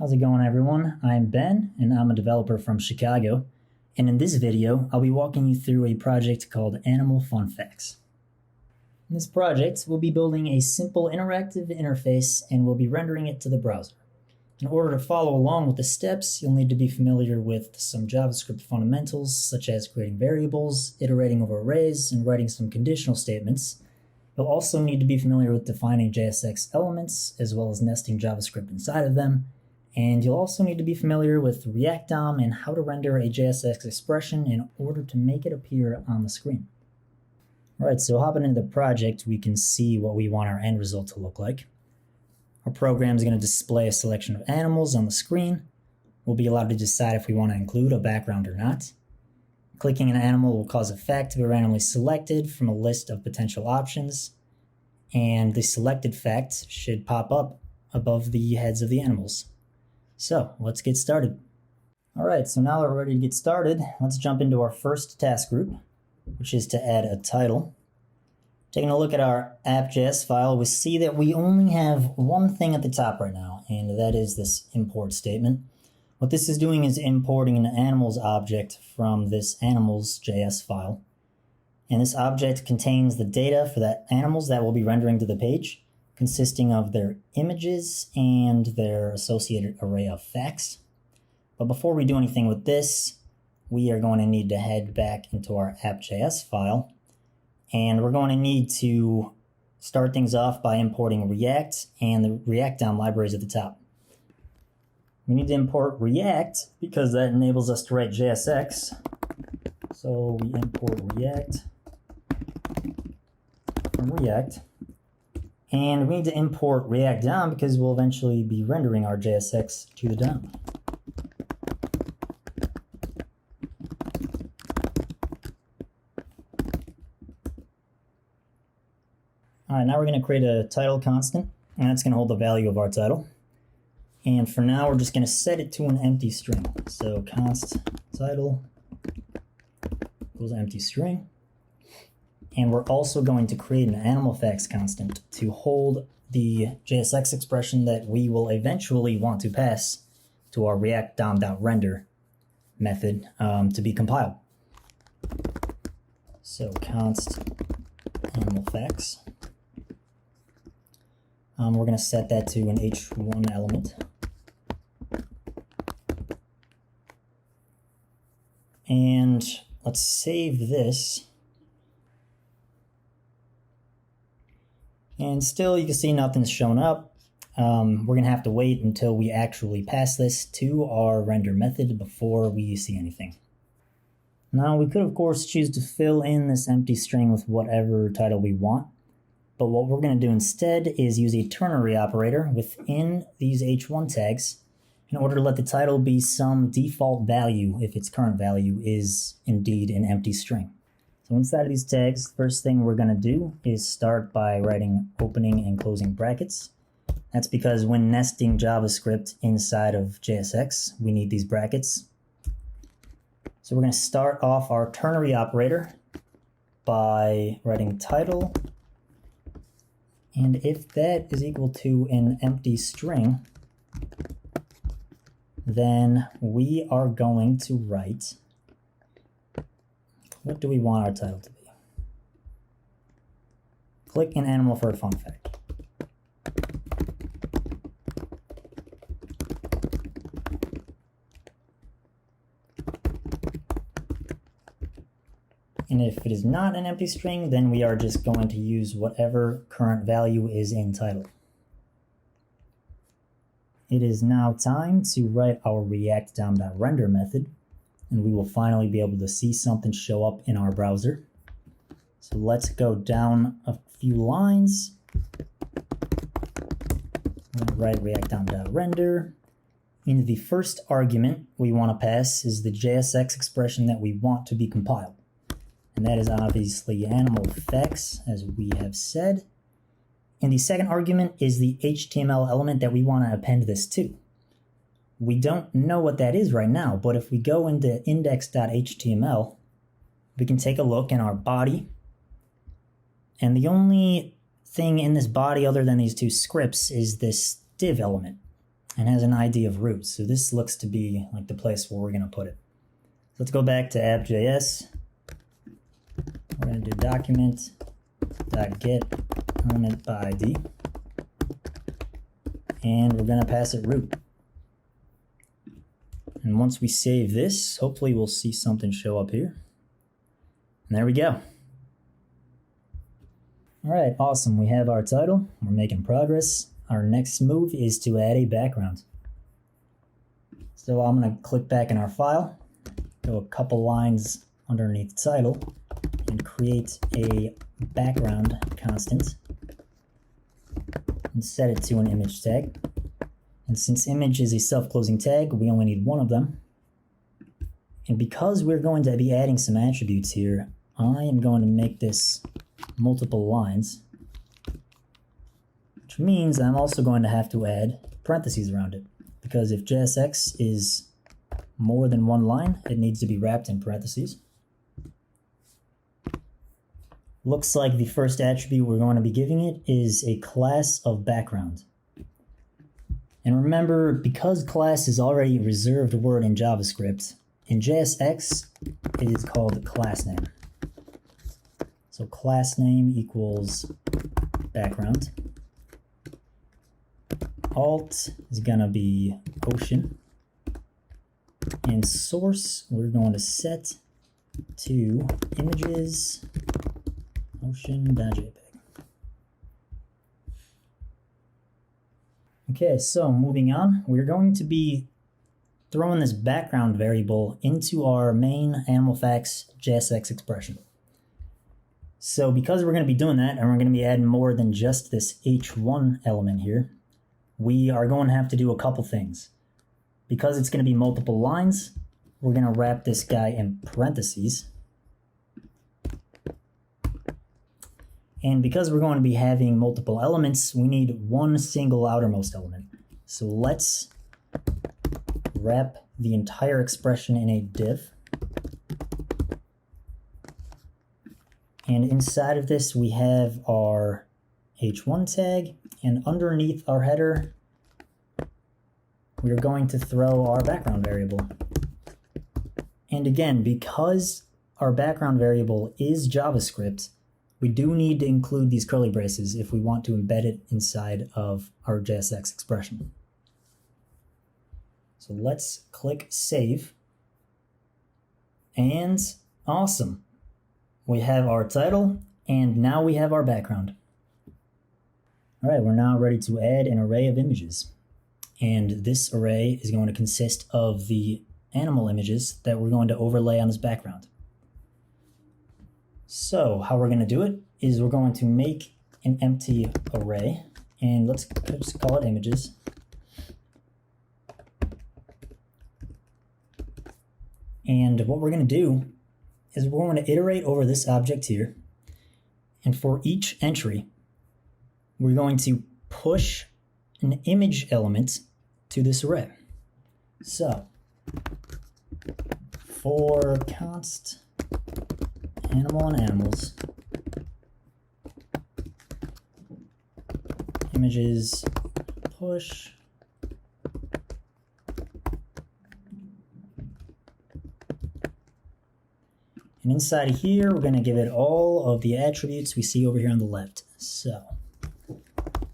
How's it going, everyone? I'm Ben, and I'm a developer from Chicago, and in this video, I'll be walking you through a project called Animal Fun Facts. In this project, we'll be building a simple interactive interface, and we'll be rendering it to the browser. In order to follow along with the steps, you'll need to be familiar with some JavaScript fundamentals, such as creating variables, iterating over arrays, and writing some conditional statements. You'll also need to be familiar with defining JSX elements, as well as nesting JavaScript inside of them. And you'll also need to be familiar with React DOM and how to render a JSX expression in order to make it appear on the screen. All right, so hopping into the project, we can see what we want our end result to look like. Our program is going to display a selection of animals on the screen. We'll be allowed to decide if we want to include a background or not. Clicking an animal will cause a fact to be randomly selected from a list of potential options, and the selected fact should pop up above the heads of the animals. So let's get started. All right, so now that we're ready to get started, let's jump into our first task group, which is to add a title. Taking a look at our app.js file, we see that we only have one thing at the top right now, and that is this import statement. What this is doing is importing an animals object from this animals.js file. And this object contains the data for the animals that we'll be rendering to the page, consisting of their images and their associated array of facts. But before we do anything with this, we are going to need to head back into our app.js file, and we're going to need to start things off by importing React and the React DOM libraries at the top. We need to import React because that enables us to write JSX. So we import React from React. And we need to import React DOM because we'll eventually be rendering our JSX to the DOM. All right, now we're going to create a title constant, and that's going to hold the value of our title. And for now, we're just going to set it to an empty string. So const title equals empty string. And we're also going to create an animal facts constant to hold the JSX expression that we will eventually want to pass to our React DOM.render method to be compiled. So const animal facts. We're going to set that to an h1 element. And let's save this. And still, you can see nothing's shown up. We're going to have to wait until we actually pass this to our render method before we see anything. Now, we could, of course, choose to fill in this empty string with whatever title we want. But what we're going to do instead is use a ternary operator within these h1 tags in order to let the title be some default value if its current value is indeed an empty string. So inside of these tags, the first thing we're going to do is start by writing opening and closing brackets. That's because when nesting JavaScript inside of JSX, we need these brackets. So we're going to start off our ternary operator by writing title. And if that is equal to an empty string, then we are going to write, what do we want our title to be? Click an animal for a fun fact. And if it is not an empty string, then we are just going to use whatever current value is in title. It is now time to write our React DOM.render method, and we will finally be able to see something show up in our browser. So let's go down a few lines. I'm going to write React DOM.render. In the first argument we want to pass is the JSX expression that we want to be compiled. And that is obviously animal facts, as we have said. And the second argument is the HTML element that we want to append this to. We don't know what that is right now, but if we go into index.html, we can take a look in our body. And the only thing in this body other than these two scripts is this div element. and has an ID of root. So this looks to be like the place where we're going to put it. So let's go back to app.js. We're going to do document.get element by ID. And we're going to pass it root. And once we save this, hopefully we'll see something show up here. And there we go. All right, awesome. We have our title. We're making progress. Our next move is to add a background. So I'm going to click back in our file, go a couple lines underneath the title, and create a background constant and set it to an image tag. And since image is a self-closing tag, we only need one of them. And because we're going to be adding some attributes here, I am going to make this multiple lines, which means I'm also going to have to add parentheses around it, because if JSX is more than one line, it needs to be wrapped in parentheses. Looks like the first attribute we're going to be giving it is a class of background. And remember, because class is already a reserved word in JavaScript, in JSX it is called class name. So class name equals background. Alt is gonna be ocean. And source we're going to set to images ocean.jpg. Okay, so moving on, we're going to be throwing this background variable into our main animal facts JSX expression. So because we're going to be doing that, and we're going to be adding more than just this h1 element here, we are going to have to do a couple things. Because it's going to be multiple lines, we're going to wrap this guy in parentheses. And because we're going to be having multiple elements, we need one single outermost element. So let's wrap the entire expression in a div. And inside of this, we have our h1 tag, and underneath our header, we're going to throw our background variable. And again, because our background variable is JavaScript, we do need to include these curly braces if we want to embed it inside of our JSX expression. So let's click save. And awesome. We have our title, and now we have our background. All right, we're now ready to add an array of images. And this array is going to consist of the animal images that we're going to overlay on this background. So how we're going to do it is we're going to make an empty array, and let's just call it images. And what we're going to do is we're going to iterate over this object here, and for each entry, we're going to push an image element to this array. So for const animal and animals, images push and inside of here we're going to give it all of the attributes we see over here on the left. So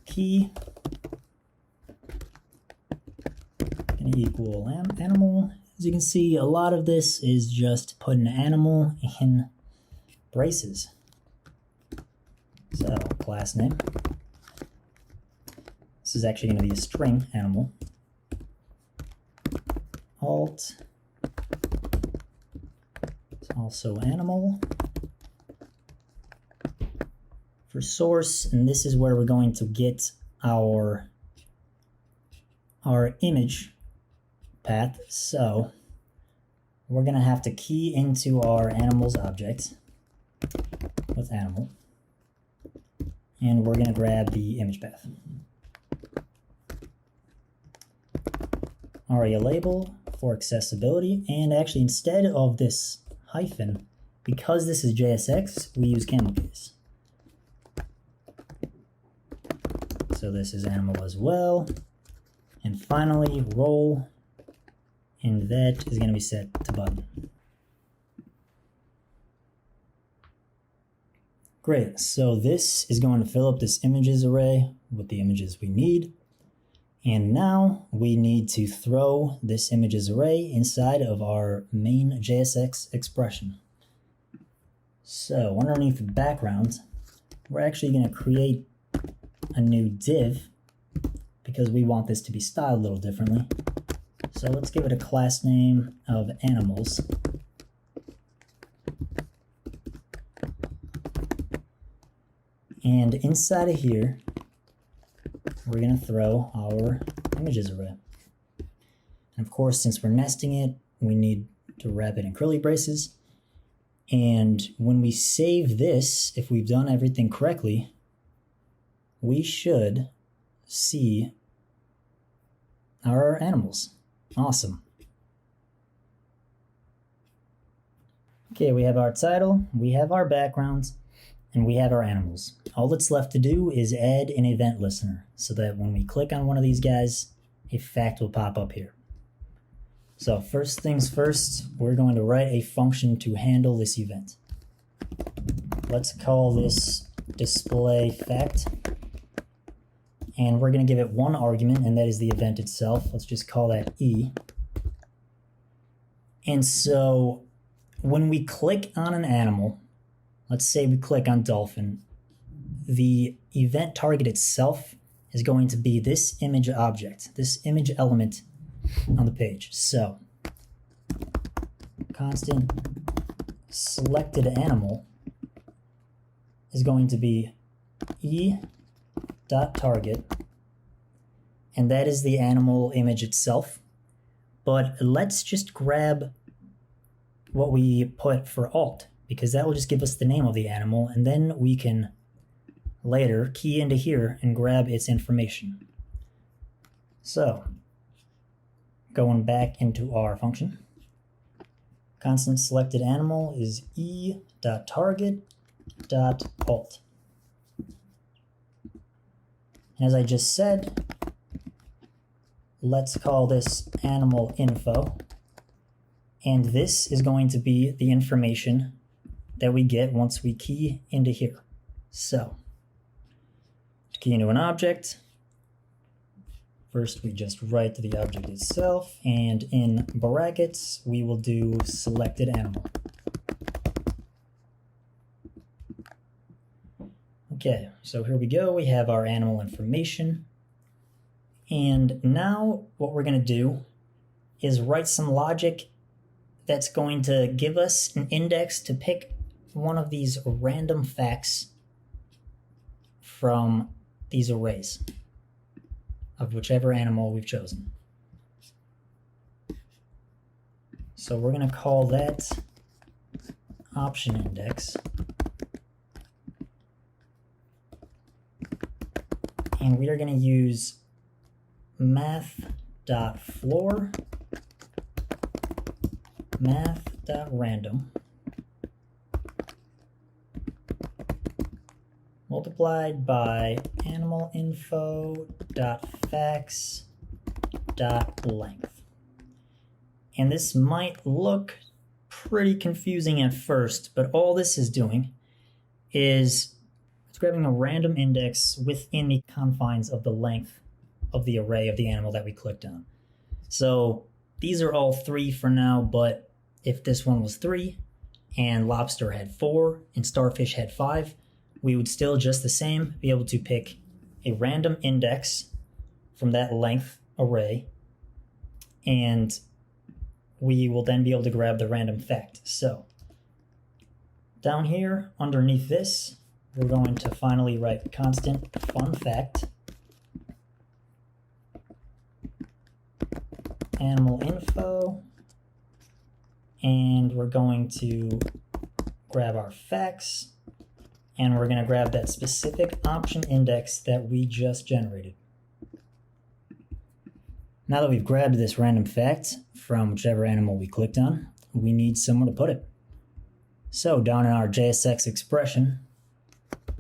key going to equal animal. As you can see, a lot of this is just putting animal in braces. So class name. This is actually going to be a string animal. Alt. It's also animal. For source, and this is where we're going to get our image path. So we're going to have to key into our animals object with animal, and we're going to grab the image path. ARIA label for accessibility, and actually instead of this hyphen, because this is JSX, we use camel case. So this is animal as well, And finally, role, and that is going to be set to button. Great, so this is going to fill up this images array with the images we need. And now we need to throw this images array inside of our main JSX expression. So underneath the background, we're actually going to create a new div because we want this to be styled a little differently. So let's give it a class name of animals. And inside of here, we're going to throw our images array. And of course, since we're nesting it, we need to wrap it in curly braces. And when we save this, if we've done everything correctly, we should see our animals. Awesome. Okay, we have our title, we have our backgrounds, and we have our animals. All that's left to do is add an event listener so that when we click on one of these guys, a fact will pop up here. So first things first, we're going to write a function to handle this event. Let's call this display fact. And we're going to give it one argument, and that is the event itself. Let's just call that E. And so when we click on an animal, let's say we click on dolphin, the event target itself is going to be this image object, this image element on the page. So constant selected animal is going to be e.target, and that is the animal image itself. But let's just grab what we put for alt, because that will just give us the name of the animal, and then we can later key into here and grab its information. So going back into our function, constant selected animal is e.target.alt. And as I just said, let's call this animal info. And this is going to be the information that we get once we key into here. So to key into an object, first we just write to the object itself, and in brackets we will do selected animal. Okay, so here we go. We have our animal information. And now what we're going to do is write some logic that's going to give us an index to pick one of these random facts from these arrays of whichever animal we've chosen. So we're going to call that option index. And we are going to use math.floor, math.random, multiplied by animalinfo.facts.length. And this might look pretty confusing at first, but all this is doing is it's grabbing a random index within the confines of the length of the array of the animal that we clicked on. So these are all 3 for now, but if this one was 3 and lobster had 4 and starfish had 5, we would still just the same be able to pick a random index from that length array, and we will then be able to grab the random fact. So down here underneath this, we're going to finally write constant fun fact animal info, and we're going to grab our facts, and we're going to grab that specific option index that we just generated. Now that we've grabbed this random fact from whichever animal we clicked on, we need somewhere to put it. So down in our JSX expression,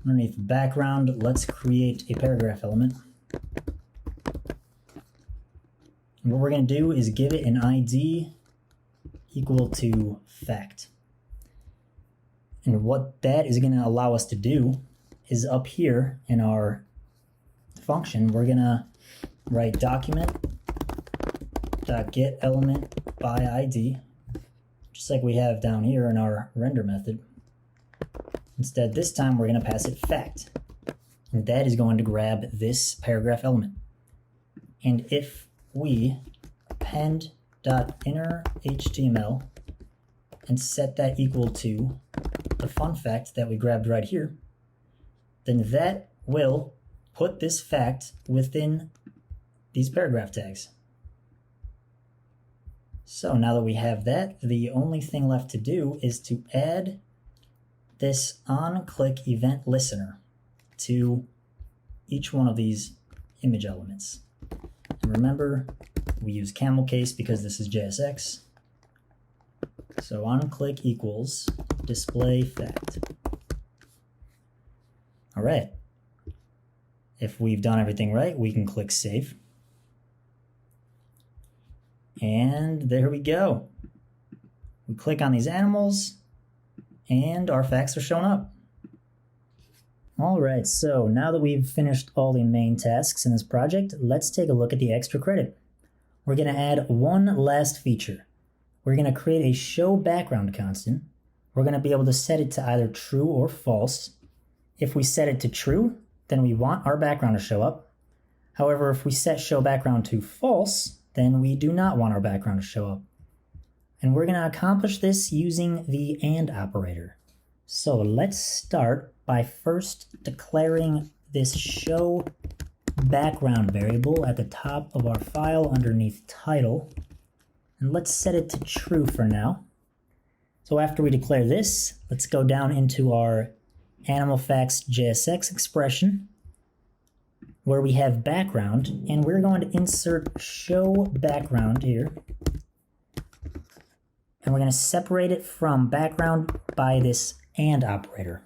underneath the background, let's create a paragraph element. And what we're going to do is give it an ID equal to fact. And what that is going to allow us to do is up here in our function, we're going to write document.getElementById, just like we have down here in our render method. Instead, this time we're going to pass it fact. And that is going to grab this paragraph element. And if we append.innerHTML and set that equal to the fun fact that we grabbed right here, then that will put this fact within these paragraph tags. So now that we have that, the only thing left to do is to add this on-click event listener to each one of these image elements. And remember, we use camel case because this is JSX. So on-click equals display fact. All right. If we've done everything right, we can click save. And there we go. We click on these animals and our facts are showing up. All right, so now that we've finished all the main tasks in this project, let's take a look at the extra credit. We're going to add one last feature. We're going to create a show background constant. We're going to be able to set it to either true or false. If we set it to true, then we want our background to show up. However, if we set show background to false, then we do not want our background to show up. And we're going to accomplish this using the AND operator. So let's start by first declaring this show background variable at the top of our file underneath title. And let's set it to true for now. So after we declare this, let's go down into our animal facts JSX expression where we have background, and we're going to insert show background here. And we're going to separate it from background by this AND operator.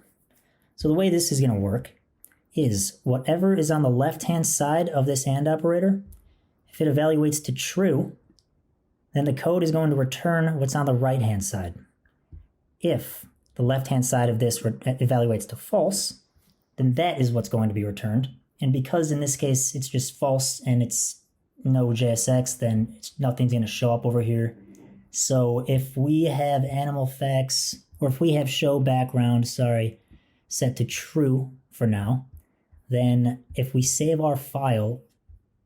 So the way this is going to work is whatever is on the left-hand side of this AND operator, if it evaluates to true, then the code is going to return what's on the right-hand side. If the left-hand side of this evaluates to false, then that is what's going to be returned. And because in this case it's just false and it's no JSX, then nothing's going to show up over here. So if we have animal facts, or if we have show background, set to true for now, then if we save our file,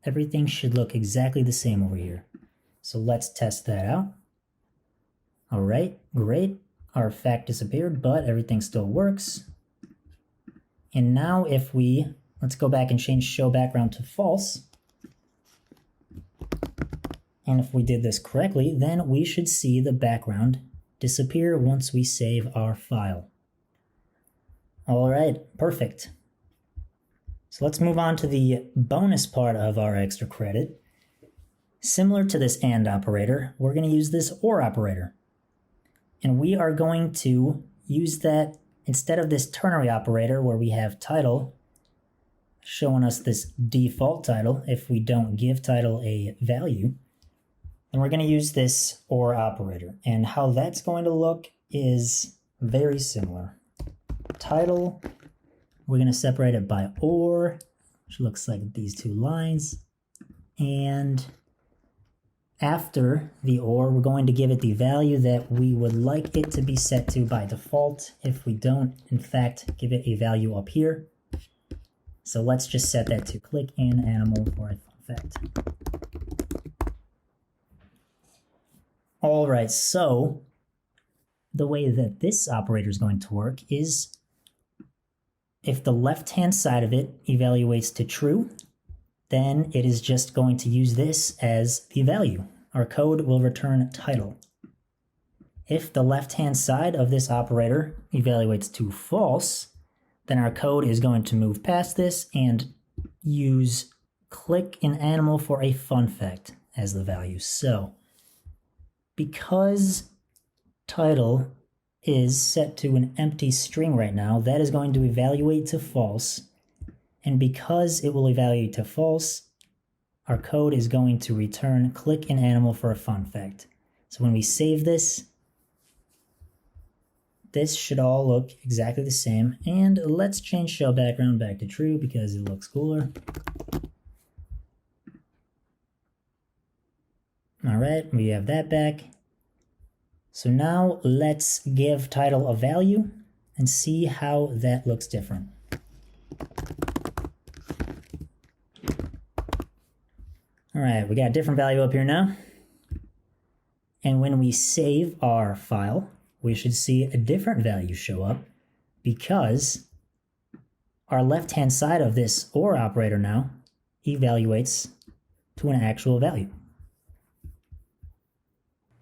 everything should look exactly the same over here. So let's test that out. All right, great. Our fact disappeared, but everything still works. And now if let's go back and change show background to false. And if we did this correctly, then we should see the background disappear once we save our file. All right, perfect. So let's move on to the bonus part of our extra credit. Similar to this AND operator, we're going to use this OR operator. And we are going to use that instead of this ternary operator where we have title showing us this default title if we don't give title a value. And we're going to use this OR operator. And how that's going to look is very similar. Title, we're going to separate it by OR, which looks like these two lines. And after the OR, we're going to give it the value that we would like it to be set to by default if we don't, in fact, give it a value up here. So let's just set that to click in animal for a fun fact. All right, so the way that this operator is going to work is if the left-hand side of it evaluates to true, then it is just going to use this as the value. Our code will return title. If the left-hand side of this operator evaluates to false, then our code is going to move past this and use click in animal for a fun fact as the value. So because title is set to an empty string right now, that is going to evaluate to false. And because it will evaluate to false, our code is going to return click an animal for a fun fact. So when we save this, this should all look exactly the same. And let's change shell background back to true because it looks cooler. All right, we have that back. So now let's give title a value and see how that looks different. All right, we got a different value up here now. And when we save our file, we should see a different value show up because our left-hand side of this OR operator now evaluates to an actual value.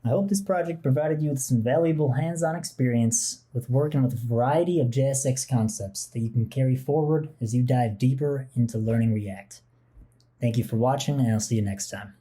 I hope this project provided you with some valuable hands-on experience with working with a variety of JSX concepts that you can carry forward as you dive deeper into learning React. Thank you for watching, and I'll see you next time.